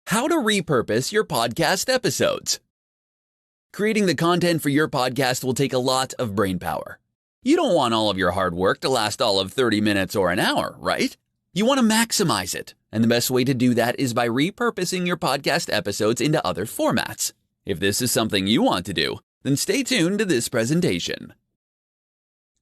How to repurpose your podcast episodes. Creating the content for your podcast will take a lot of brain power. You don't want all of your hard work to last all of 30 minutes or an hour, right? You want to maximize it, and the best way to do that is by repurposing your podcast episodes into other formats. If this is something you want to do, then stay tuned to this presentation.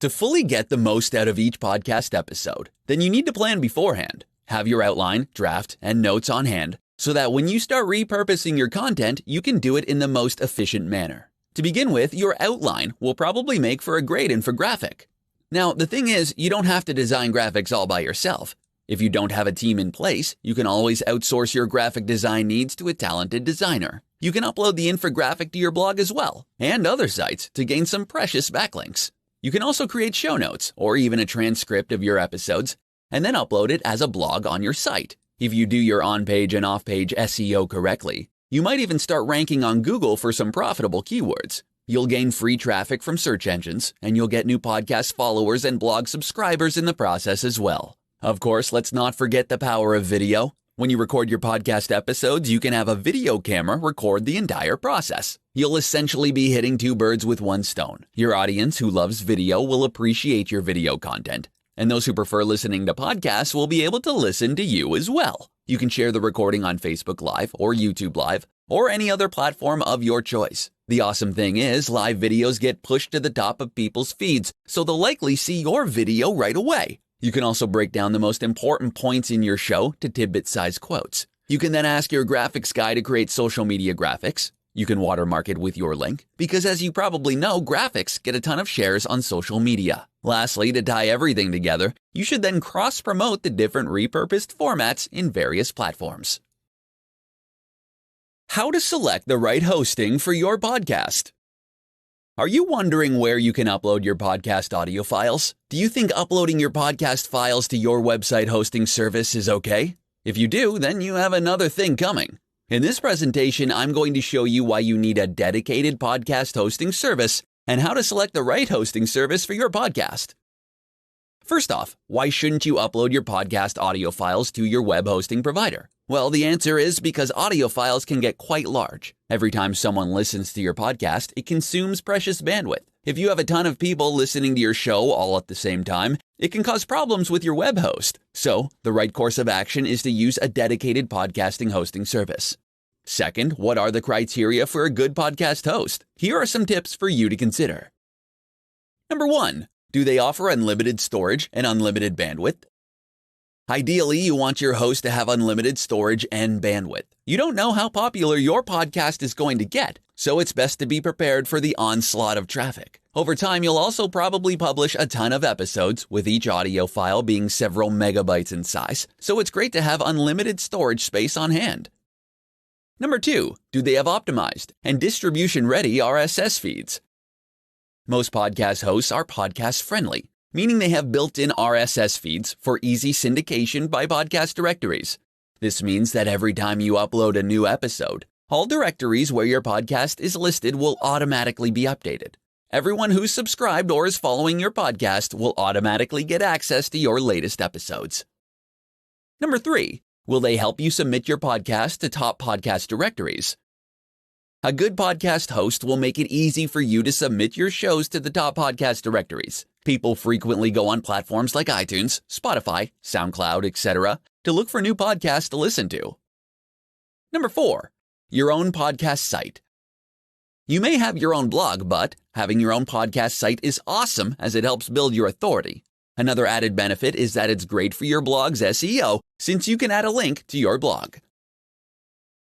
To fully get the most out of each podcast episode, then you need to plan beforehand. Have your outline, draft, and notes on hand, so that when you start repurposing your content, you can do it in the most efficient manner. To begin with, your outline will probably make for a great infographic. Now, the thing is, you don't have to design graphics all by yourself. If you don't have a team in place, you can always outsource your graphic design needs to a talented designer. You can upload the infographic to your blog as well, and other sites to gain some precious backlinks. You can also create show notes, or even a transcript of your episodes, and then upload it as a blog on your site. If you do your on-page and off-page SEO correctly, you might even start ranking on Google for some profitable keywords. You'll gain free traffic from search engines, and you'll get new podcast followers and blog subscribers in the process as well. Of course, let's not forget the power of video. When you record your podcast episodes, you can have a video camera record the entire process. You'll essentially be hitting two birds with one stone. Your audience who loves video will appreciate your video content, and those who prefer listening to podcasts will be able to listen to you as well. You can share the recording on Facebook Live or YouTube Live or any other platform of your choice. The awesome thing is, live videos get pushed to the top of people's feeds, so they'll likely see your video right away. You can also break down the most important points in your show to tidbit-sized quotes. You can then ask your graphics guy to create social media graphics. You can watermark it with your link, because as you probably know, graphics get a ton of shares on social media. Lastly, to tie everything together, you should then cross-promote the different repurposed formats in various platforms. How to select the right hosting for your podcast. Are you wondering where you can upload your podcast audio files? Do you think uploading your podcast files to your website hosting service is okay? If you do, then you have another thing coming. In this presentation, I'm going to show you why you need a dedicated podcast hosting service and how to select the right hosting service for your podcast. First off, why shouldn't you upload your podcast audio files to your web hosting provider? Well, the answer is because audio files can get quite large. Every time someone listens to your podcast, it consumes precious bandwidth. If you have a ton of people listening to your show all at the same time, it can cause problems with your web host. So, the right course of action is to use a dedicated podcasting hosting service. Second, what are the criteria for a good podcast host? Here are some tips for you to consider. Number 1. Do they offer unlimited storage and unlimited bandwidth? Ideally, you want your host to have unlimited storage and bandwidth. You don't know how popular your podcast is going to get, so it's best to be prepared for the onslaught of traffic. Over time, you'll also probably publish a ton of episodes, with each audio file being several megabytes in size, so it's great to have unlimited storage space on hand. Number 2, do they have optimized and distribution-ready RSS feeds? Most podcast hosts are podcast-friendly, meaning they have built-in RSS feeds for easy syndication by podcast directories. This means that every time you upload a new episode, all directories where your podcast is listed will automatically be updated. Everyone who's subscribed or is following your podcast will automatically get access to your latest episodes. Number 3, will they help you submit your podcast to top podcast directories? A good podcast host will make it easy for you to submit your shows to the top podcast directories. People frequently go on platforms like iTunes, Spotify, SoundCloud, etc. to look for new podcasts to listen to. Number 4, your own podcast site. You may have your own blog, but having your own podcast site is awesome as it helps build your authority. Another added benefit is that it's great for your blog's SEO since you can add a link to your blog.